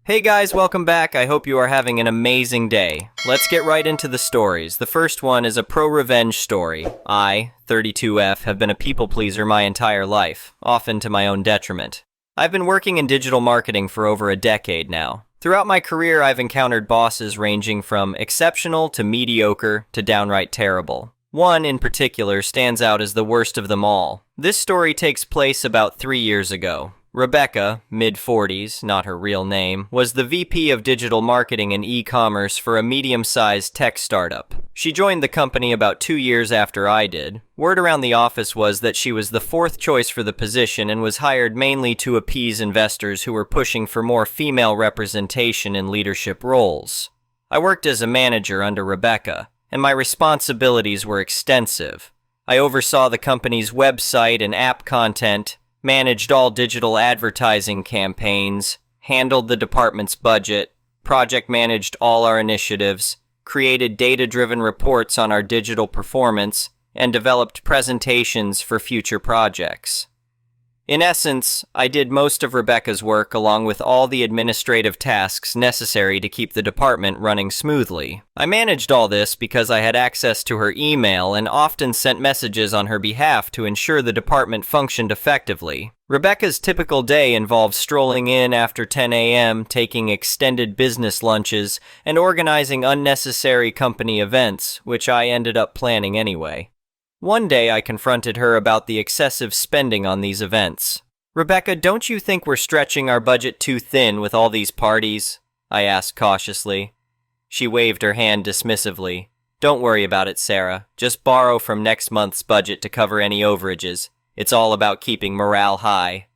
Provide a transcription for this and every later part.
Hey guys, welcome back. I hope you are having an amazing day. Let's get right into the stories. The first one is a pro-revenge story. I, 32F, have been a people pleaser my entire life, often to my own detriment. I've been working in digital marketing for over a decade now. Throughout my career, I've encountered bosses ranging from exceptional to mediocre to downright terrible. One in particular stands out as the worst of them all. This story takes place about 3 years ago. Rebecca, mid-40s, not her real name, was the VP of digital marketing and e-commerce for a medium-sized tech startup. She joined the company about 2 years after I did. Word around the office was that she was the fourth choice for the position and was hired mainly to appease investors who were pushing for more female representation in leadership roles. I worked as a manager under Rebecca, and my responsibilities were extensive. I oversaw the company's website and app content, managed all digital advertising campaigns, handled the department's budget, project managed all our initiatives, created data-driven reports on our digital performance, and developed presentations for future projects. In essence, I did most of Rebecca's work along with all the administrative tasks necessary to keep the department running smoothly. I managed all this because I had access to her email and often sent messages on her behalf to ensure the department functioned effectively. Rebecca's typical day involved strolling in after 10 a.m., taking extended business lunches, and organizing unnecessary company events, which I ended up planning anyway. One day I confronted her about the excessive spending on these events. "Rebecca, don't you think we're stretching our budget too thin with all these parties?" I asked cautiously. She waved her hand dismissively. "Don't worry about it, Sarah. Just borrow from next month's budget to cover any overages. It's all about keeping morale high."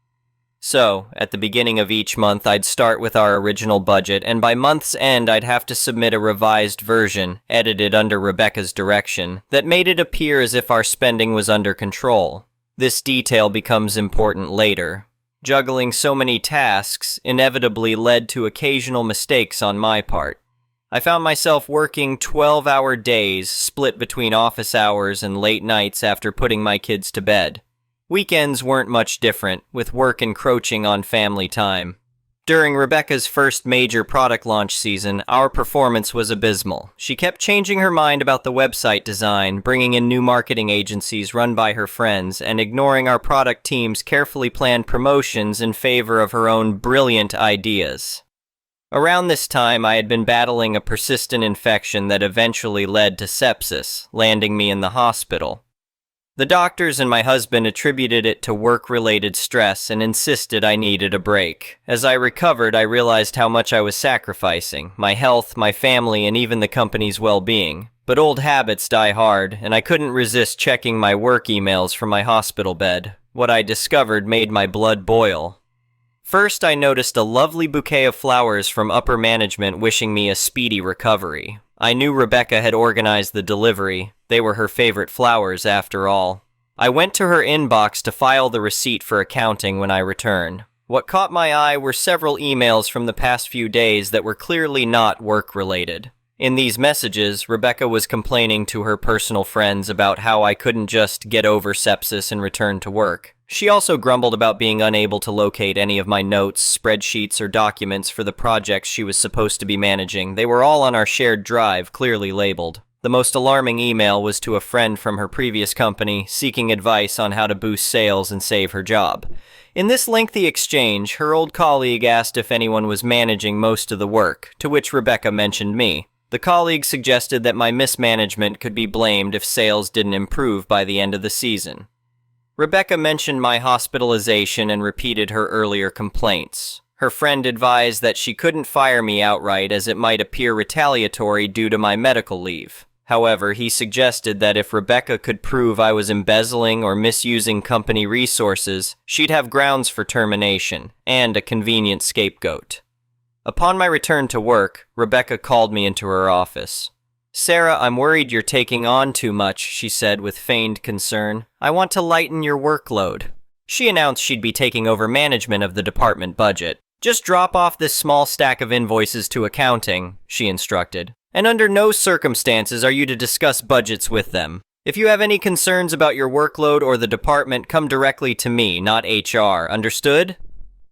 So, at the beginning of each month, I'd start with our original budget, and by month's end, I'd have to submit a revised version, edited under Rebecca's direction, that made it appear as if our spending was under control. This detail becomes important later. Juggling so many tasks inevitably led to occasional mistakes on my part. I found myself working 12-hour days, split between office hours and late nights after putting my kids to bed. Weekends weren't much different, with work encroaching on family time. During Rebecca's first major product launch season, our performance was abysmal. She kept changing her mind about the website design, bringing in new marketing agencies run by her friends, and ignoring our product team's carefully planned promotions in favor of her own brilliant ideas. Around this time, I had been battling a persistent infection that eventually led to sepsis, landing me in the hospital. The doctors and my husband attributed it to work-related stress and insisted I needed a break. As I recovered, I realized how much I was sacrificing, my health, my family, and even the company's well-being. But old habits die hard, and I couldn't resist checking my work emails from my hospital bed. What I discovered made my blood boil. First, I noticed a lovely bouquet of flowers from upper management wishing me a speedy recovery. I knew Rebecca had organized the delivery. They were her favorite flowers, after all. I went to her inbox to file the receipt for accounting when I returned. What caught my eye were several emails from the past few days that were clearly not work-related. In these messages, Rebecca was complaining to her personal friends about how I couldn't just get over sepsis and return to work. She also grumbled about being unable to locate any of my notes, spreadsheets, or documents for the projects she was supposed to be managing. They were all on our shared drive, clearly labeled. The most alarming email was to a friend from her previous company, seeking advice on how to boost sales and save her job. In this lengthy exchange, her old colleague asked if anyone was managing most of the work, to which Rebecca mentioned me. The colleague suggested that my mismanagement could be blamed if sales didn't improve by the end of the season. Rebecca mentioned my hospitalization and repeated her earlier complaints. Her friend advised that she couldn't fire me outright as it might appear retaliatory due to my medical leave. However, he suggested that if Rebecca could prove I was embezzling or misusing company resources, she'd have grounds for termination and a convenient scapegoat. Upon my return to work, Rebecca called me into her office. "Sarah, I'm worried you're taking on too much," she said with feigned concern. "I want to lighten your workload." She announced she'd be taking over management of the department budget. "Just drop off this small stack of invoices to accounting," she instructed. "And under no circumstances are you to discuss budgets with them. If you have any concerns about your workload or the department, come directly to me, not HR. Understood?"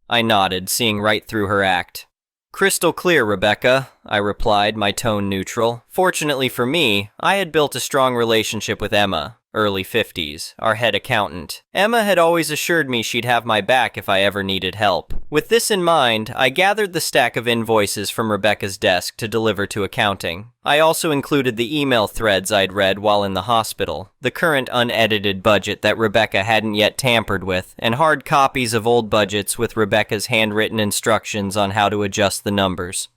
I nodded, seeing right through her act. Crystal clear, Rebecca, I replied, my tone neutral. Fortunately for me, I had built a strong relationship with Emma, early 50s, our head accountant. Emma had always assured me she'd have my back if I ever needed help. With this in mind, I gathered the stack of invoices from Rebecca's desk to deliver to accounting. I also included the email threads I'd read while in the hospital, the current unedited budget that Rebecca hadn't yet tampered with, and hard copies of old budgets with Rebecca's handwritten instructions on how to adjust the numbers.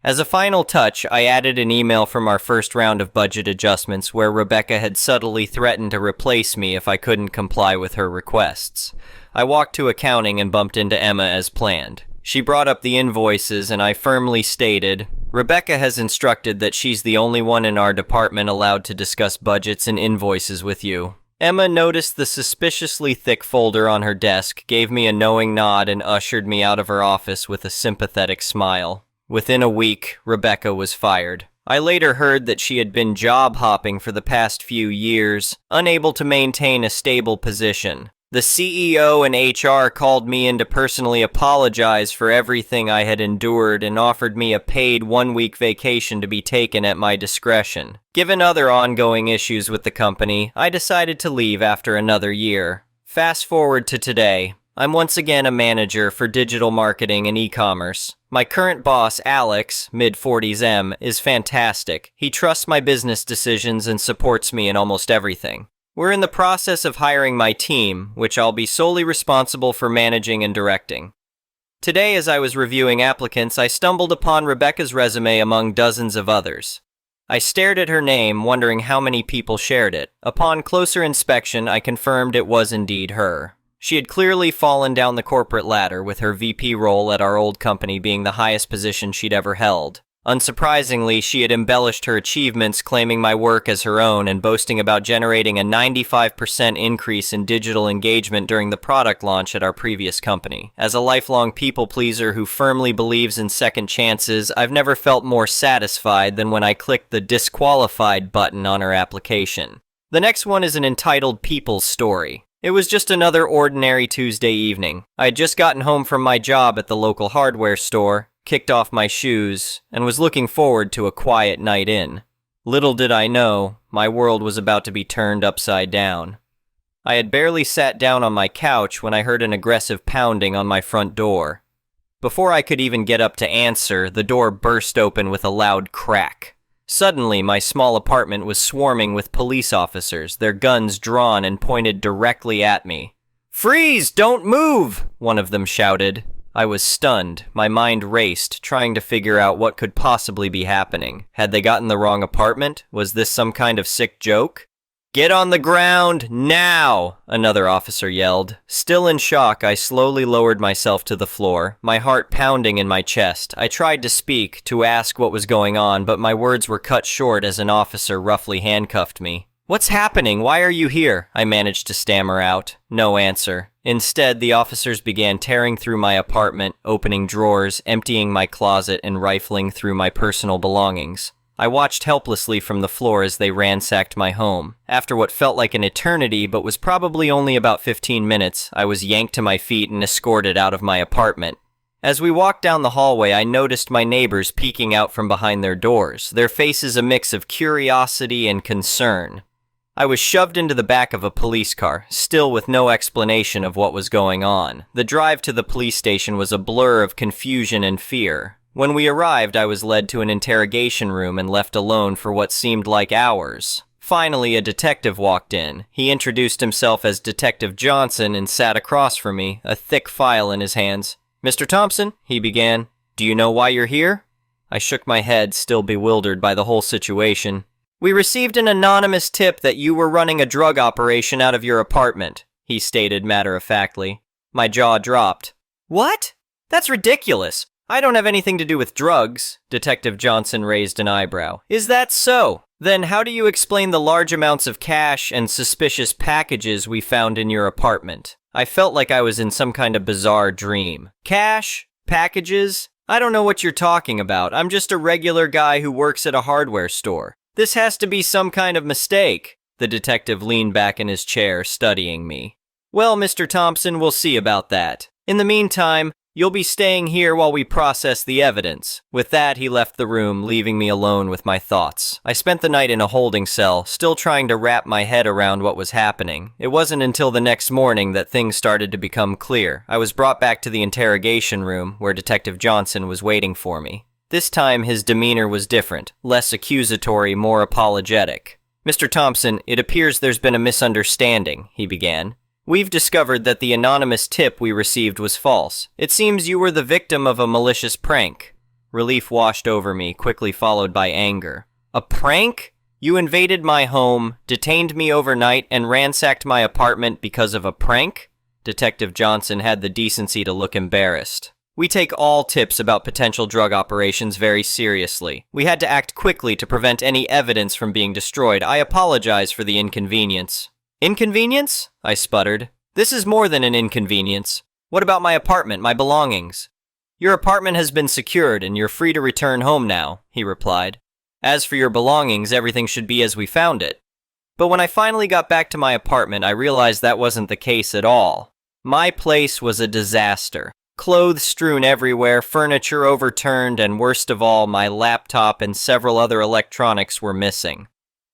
As a final touch, I added an email from our first round of budget adjustments where Rebecca had subtly threatened to replace me if I couldn't comply with her requests. I walked to accounting and bumped into Emma as planned. She brought up the invoices and I firmly stated, "Rebecca has instructed that she's the only one in our department allowed to discuss budgets and invoices with you." Emma noticed the suspiciously thick folder on her desk, gave me a knowing nod, and ushered me out of her office with a sympathetic smile. Within a week, Rebecca was fired. I later heard that she had been job hopping for the past few years, unable to maintain a stable position. The CEO and HR called me in to personally apologize for everything I had endured and offered me a paid 1-week vacation to be taken at my discretion. Given other ongoing issues with the company, I decided to leave after another year. Fast forward to today. I'm once again a manager for digital marketing and e-commerce. My current boss, Alex, mid-40s M, is fantastic. He trusts my business decisions and supports me in almost everything. We're in the process of hiring my team, which I'll be solely responsible for managing and directing. Today, as I was reviewing applicants, I stumbled upon Rebecca's resume among dozens of others. I stared at her name, wondering how many people shared it. Upon closer inspection, I confirmed it was indeed her. She had clearly fallen down the corporate ladder, with her VP role at our old company being the highest position she'd ever held. Unsurprisingly, she had embellished her achievements, claiming my work as her own and boasting about generating a 95% increase in digital engagement during the product launch at our previous company. As a lifelong people pleaser who firmly believes in second chances, I've never felt more satisfied than when I clicked the disqualified button on her application. The next one is an entitled People's story. It was just another ordinary Tuesday evening. I had just gotten home from my job at the local hardware store, kicked off my shoes, and was looking forward to a quiet night in. Little did I know, my world was about to be turned upside down. I had barely sat down on my couch when I heard an aggressive pounding on my front door. Before I could even get up to answer, the door burst open with a loud crack. Suddenly, my small apartment was swarming with police officers, their guns drawn and pointed directly at me. "Freeze! Don't move!" one of them shouted. I was stunned. My mind raced, trying to figure out what could possibly be happening. Had they gotten the wrong apartment? Was this some kind of sick joke? "Get on the ground, now!" another officer yelled. Still in shock, I slowly lowered myself to the floor, my heart pounding in my chest. I tried to speak, to ask what was going on, but my words were cut short as an officer roughly handcuffed me. "What's happening? Why are you here?" I managed to stammer out. No answer. Instead, the officers began tearing through my apartment, opening drawers, emptying my closet, and rifling through my personal belongings. I watched helplessly from the floor as they ransacked my home. After what felt like an eternity, but was probably only about 15 minutes, I was yanked to my feet and escorted out of my apartment. As we walked down the hallway, I noticed my neighbors peeking out from behind their doors, their faces a mix of curiosity and concern. I was shoved into the back of a police car, still with no explanation of what was going on. The drive to the police station was a blur of confusion and fear. When we arrived, I was led to an interrogation room and left alone for what seemed like hours. Finally, a detective walked in. He introduced himself as Detective Johnson and sat across from me, a thick file in his hands. "Mr. Thompson," he began, "do you know why you're here?" I shook my head, still bewildered by the whole situation. "We received an anonymous tip that you were running a drug operation out of your apartment," he stated matter-of-factly. My jaw dropped. "What? That's ridiculous. I don't have anything to do with drugs." Detective Johnson raised an eyebrow. "Is that so? Then how do you explain the large amounts of cash and suspicious packages we found in your apartment?" I felt like I was in some kind of bizarre dream. "Cash? Packages? I don't know what you're talking about. I'm just a regular guy who works at a hardware store. This has to be some kind of mistake." The detective leaned back in his chair, studying me. "Well, Mr. Thompson, we'll see about that. In the meantime, You'll be staying here while we process the evidence." With that, he left the room, leaving me alone with my thoughts. I spent the night in a holding cell, still trying to wrap my head around what was happening. It wasn't until the next morning that things started to become clear. I was brought back to the interrogation room, where Detective Johnson was waiting for me. This time, his demeanor was different, less accusatory, more apologetic. "Mr. Thompson, it appears there's been a misunderstanding," he began. "We've discovered that the anonymous tip we received was false. It seems you were the victim of a malicious prank." Relief washed over me, quickly followed by anger. "A prank? You invaded my home, detained me overnight, and ransacked my apartment because of a prank?" Detective Johnson had the decency to look embarrassed. "We take all tips about potential drug operations very seriously. We had to act quickly to prevent any evidence from being destroyed. I apologize for the inconvenience." "Inconvenience?" I sputtered. "This is more than an inconvenience. What about my apartment, my belongings?" "Your apartment has been secured and you're free to return home now," he replied. "As for your belongings, everything should be as we found it." But when I finally got back to my apartment, I realized that wasn't the case at all. My place was a disaster. Clothes strewn everywhere, furniture overturned, and worst of all, my laptop and several other electronics were missing.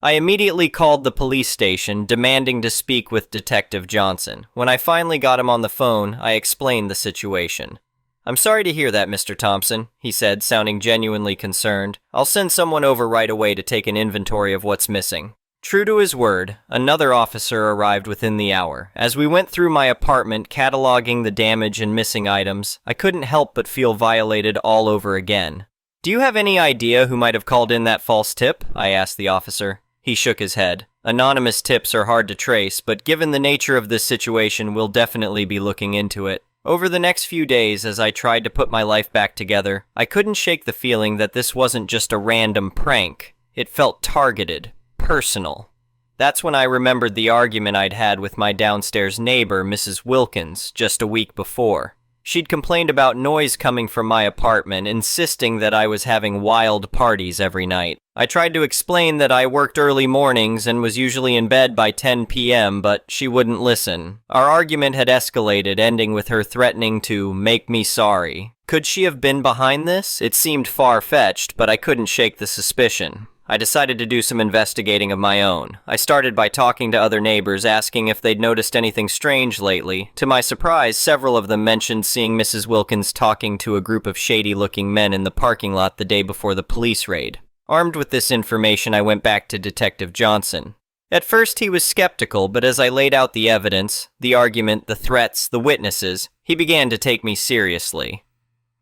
I immediately called the police station, demanding to speak with Detective Johnson. When I finally got him on the phone, I explained the situation. "I'm sorry to hear that, Mr. Thompson," he said, sounding genuinely concerned. "I'll send someone over right away to take an inventory of what's missing." True to his word, another officer arrived within the hour. As we went through my apartment, cataloging the damage and missing items, I couldn't help but feel violated all over again. "Do you have any idea who might have called in that false tip?" I asked the officer. He shook his head. "Anonymous tips are hard to trace, but given the nature of this situation, we'll definitely be looking into it." Over the next few days, as I tried to put my life back together, I couldn't shake the feeling that this wasn't just a random prank. It felt targeted, personal. That's when I remembered the argument I'd had with my downstairs neighbor, Mrs. Wilkins, just a week before. She'd complained about noise coming from my apartment, insisting that I was having wild parties every night. I tried to explain that I worked early mornings and was usually in bed by 10 p.m., but she wouldn't listen. Our argument had escalated, ending with her threatening to make me sorry. Could she have been behind this? It seemed far-fetched, but I couldn't shake the suspicion. I decided to do some investigating of my own. I started by talking to other neighbors, asking if they'd noticed anything strange lately. To my surprise, several of them mentioned seeing Mrs. Wilkins talking to a group of shady-looking men in the parking lot the day before the police raid. Armed with this information, I went back to Detective Johnson. At first, he was skeptical, but as I laid out the evidence, the argument, the threats, the witnesses, he began to take me seriously.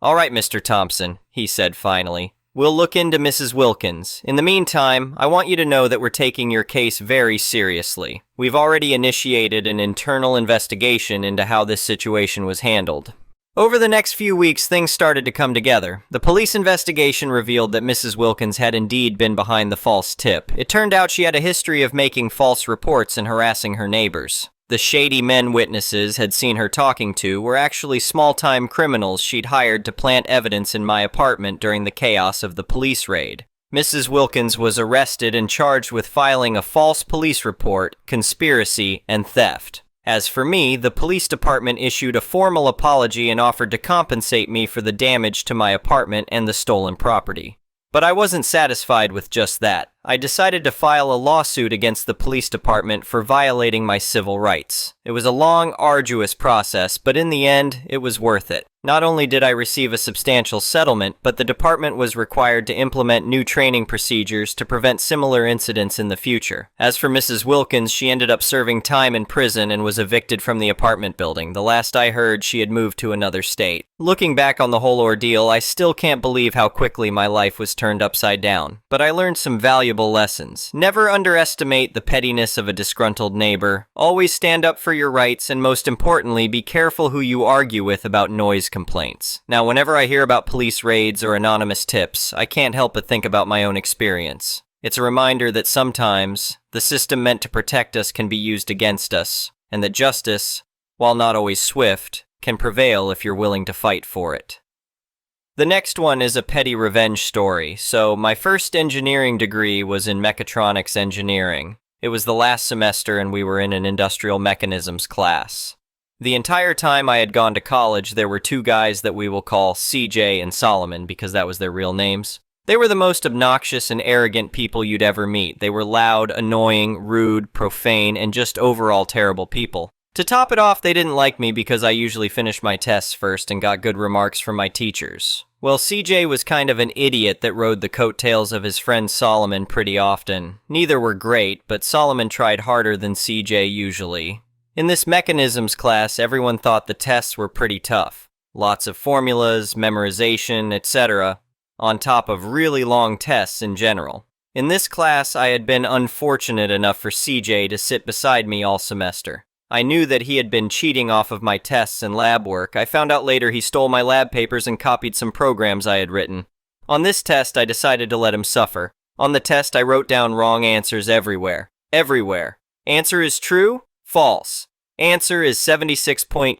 "All right, Mr. Thompson," he said finally. "We'll look into Mrs. Wilkins. In the meantime, I want you to know that we're taking your case very seriously. We've already initiated an internal investigation into how this situation was handled." Over the next few weeks, things started to come together. The police investigation revealed that Mrs. Wilkins had indeed been behind the false tip. It turned out she had a history of making false reports and harassing her neighbors. The shady men witnesses had seen her talking to were actually small-time criminals she'd hired to plant evidence in my apartment during the chaos of the police raid. Mrs. Wilkins was arrested and charged with filing a false police report, conspiracy, and theft. As for me, the police department issued a formal apology and offered to compensate me for the damage to my apartment and the stolen property. But I wasn't satisfied with just that. I decided to file a lawsuit against the police department for violating my civil rights. It was a long, arduous process, but in the end, it was worth it. Not only did I receive a substantial settlement, but the department was required to implement new training procedures to prevent similar incidents in the future. As for Mrs. Wilkins, she ended up serving time in prison and was evicted from the apartment building. The last I heard, she had moved to another state. Looking back on the whole ordeal, I still can't believe how quickly my life was turned upside down. But I learned some valuable lessons. Never underestimate the pettiness of a disgruntled neighbor. Always stand up for your rights, and most importantly, be careful who you argue with about noise complaints. Now, whenever I hear about police raids or anonymous tips, I can't help but think about my own experience. It's a reminder that sometimes the system meant to protect us can be used against us, and that justice, while not always swift, can prevail if you're willing to fight for it. The next one is a petty revenge story. So, my first engineering degree was in mechatronics engineering. It was the last semester and we were in an industrial mechanisms class. The entire time I had gone to college, there were two guys that we will call CJ and Solomon because that was their real names. They were the most obnoxious and arrogant people you'd ever meet. They were loud, annoying, rude, profane, and just overall terrible people. To top it off, they didn't like me because I usually finished my tests first and got good remarks from my teachers. Well, CJ was kind of an idiot that rode the coattails of his friend Solomon pretty often. Neither were great, but Solomon tried harder than CJ usually. In this mechanisms class, everyone thought the tests were pretty tough. Lots of formulas, memorization, etc., on top of really long tests in general. In this class, I had been unfortunate enough for CJ to sit beside me all semester. I knew that he had been cheating off of my tests and lab work. I found out later he stole my lab papers and copied some programs I had written. On this test, I decided to let him suffer. On the test, I wrote down wrong answers everywhere. Everywhere. Answer is true? False. Answer is 76.8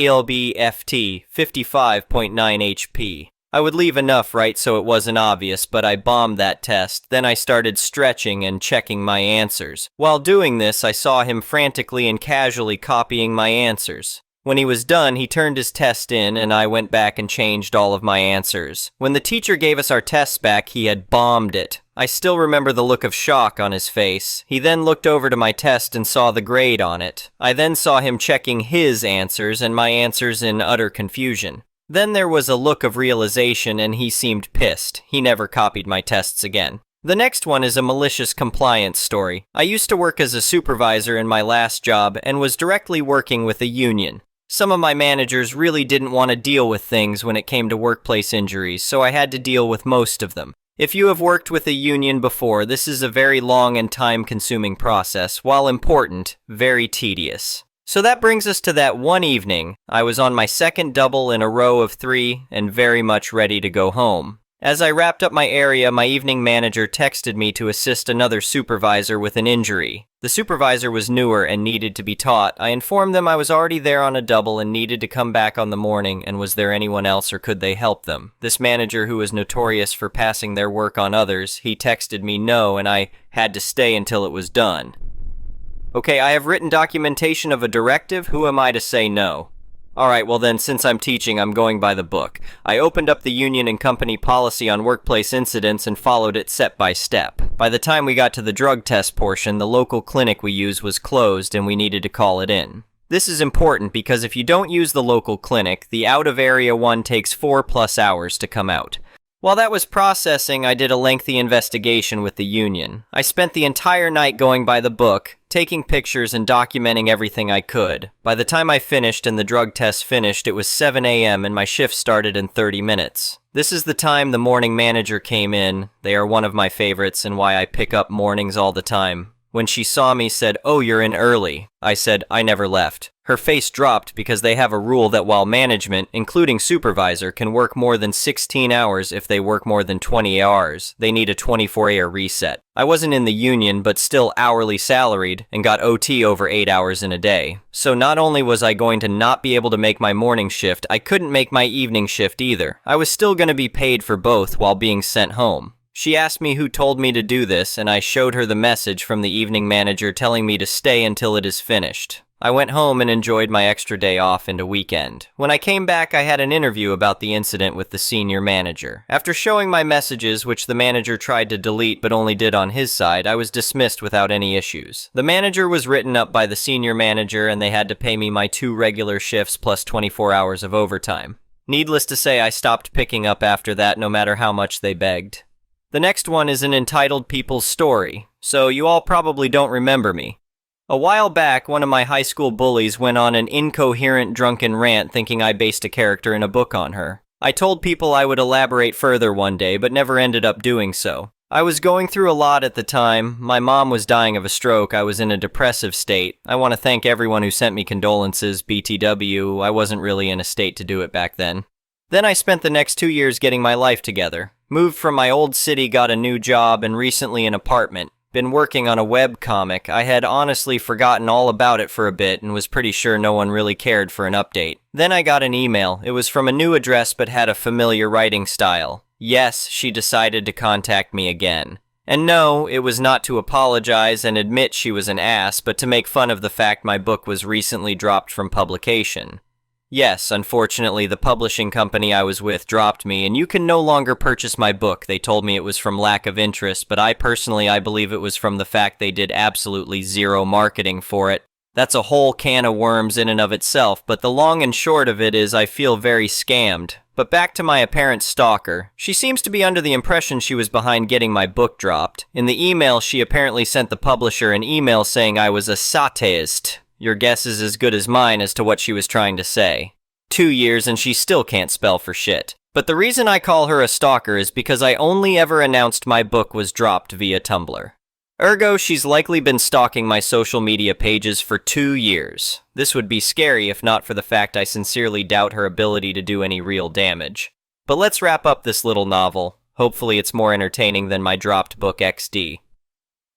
lbft, 55.9 HP. I would leave enough right so it wasn't obvious, but I bombed that test. Then I started stretching and checking my answers. While doing this, I saw him frantically and casually copying my answers. When he was done, he turned his test in, and I went back and changed all of my answers. When the teacher gave us our tests back, he had bombed it. I still remember the look of shock on his face. He then looked over to my test and saw the grade on it. I then saw him checking his answers and my answers in utter confusion. Then there was a look of realization and he seemed pissed. He never copied my tests again. The next one is a malicious compliance story. I used to work as a supervisor in my last job and was directly working with a union. Some of my managers really didn't want to deal with things when it came to workplace injuries, so I had to deal with most of them. If you have worked with a union before, this is a very long and time-consuming process. While important, very tedious. So that brings us to that one evening. I was on my second double in a row of 3 and very much ready to go home. As I wrapped up my area, my evening manager texted me to assist another supervisor with an injury. The supervisor was newer and needed to be taught. I informed them I was already there on a double and needed to come back on the morning, and was there anyone else or could they help them? This manager, who was notorious for passing their work on others, he texted me no, and I had to stay until it was done. Okay, I have written documentation of a directive. Who am I to say no? Alright, well then, since I'm teaching, I'm going by the book. I opened up the union and company policy on workplace incidents and followed it step by step. By the time we got to the drug test portion, the local clinic we use was closed and we needed to call it in. This is important because if you don't use the local clinic, the out of area one takes 4+ hours to come out. While that was processing, I did a lengthy investigation with the union. I spent the entire night going by the book, taking pictures and documenting everything I could. By the time I finished and the drug test finished, it was 7 a.m. and my shift started in 30 minutes. This is the time the morning manager came in. They are one of my favorites and why I pick up mornings all the time. When she saw me, said, "Oh, you're in early." I said, "I never left." Her face dropped because they have a rule that while management, including supervisor, can work more than 16 hours if they work more than 20 hours, they need a 24-hour reset. I wasn't in the union, but still hourly salaried, and got OT over 8 hours in a day. So not only was I going to not be able to make my morning shift, I couldn't make my evening shift either. I was still going to be paid for both while being sent home. She asked me who told me to do this, and I showed her the message from the evening manager telling me to stay until it is finished. I went home and enjoyed my extra day off and a weekend. When I came back, I had an interview about the incident with the senior manager. After showing my messages, which the manager tried to delete but only did on his side, I was dismissed without any issues. The manager was written up by the senior manager and they had to pay me my 2 regular shifts plus 24 hours of overtime. Needless to say, I stopped picking up after that no matter how much they begged. The next one is an entitled people's story, so you all probably don't remember me. A while back, one of my high school bullies went on an incoherent drunken rant thinking I based a character in a book on her. I told people I would elaborate further one day, but never ended up doing so. I was going through a lot at the time. My mom was dying of a stroke. I was in a depressive state. I want to thank everyone who sent me condolences, BTW. I wasn't really in a state to do it back then. Then I spent the next 2 years getting my life together. Moved from my old city, got a new job, and recently an apartment. Been working on a web comic. I had honestly forgotten all about it for a bit and was pretty sure no one really cared for an update. Then I got an email. It was from a new address but had a familiar writing style. Yes, she decided to contact me again. And no, it was not to apologize and admit she was an ass, but to make fun of the fact my book was recently dropped from publication. Yes, unfortunately, the publishing company I was with dropped me, and you can no longer purchase my book. They told me it was from lack of interest, but I believe it was from the fact they did absolutely zero marketing for it. That's a whole can of worms in and of itself, but the long and short of it is I feel very scammed. But back to my apparent stalker. She seems to be under the impression she was behind getting my book dropped. In the email, she apparently sent the publisher an email saying I was a sataist. Your guess is as good as mine as to what she was trying to say. 2 years and she still can't spell for shit. But the reason I call her a stalker is because I only ever announced my book was dropped via Tumblr. Ergo, she's likely been stalking my social media pages for 2 years. This would be scary if not for the fact I sincerely doubt her ability to do any real damage. But let's wrap up this little novel. Hopefully it's more entertaining than my dropped book XD.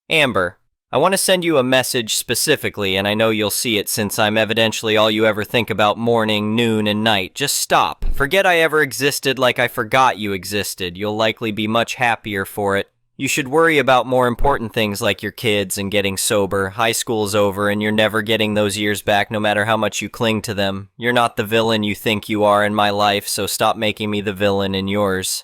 Amber, I want to send you a message specifically, and I know you'll see it since I'm evidently all you ever think about morning, noon, and night. Just stop. Forget I ever existed like I forgot you existed. You'll likely be much happier for it. You should worry about more important things like your kids and getting sober. High school's over and you're never getting those years back no matter how much you cling to them. You're not the villain you think you are in my life, so stop making me the villain in yours.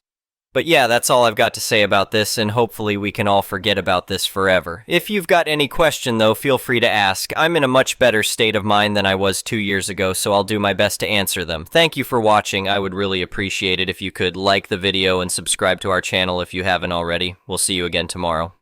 But yeah, that's all I've got to say about this, and hopefully we can all forget about this forever. If you've got any question, though, feel free to ask. I'm in a much better state of mind than I was 2 years ago, so I'll do my best to answer them. Thank you for watching. I would really appreciate it if you could like the video and subscribe to our channel if you haven't already. We'll see you again tomorrow.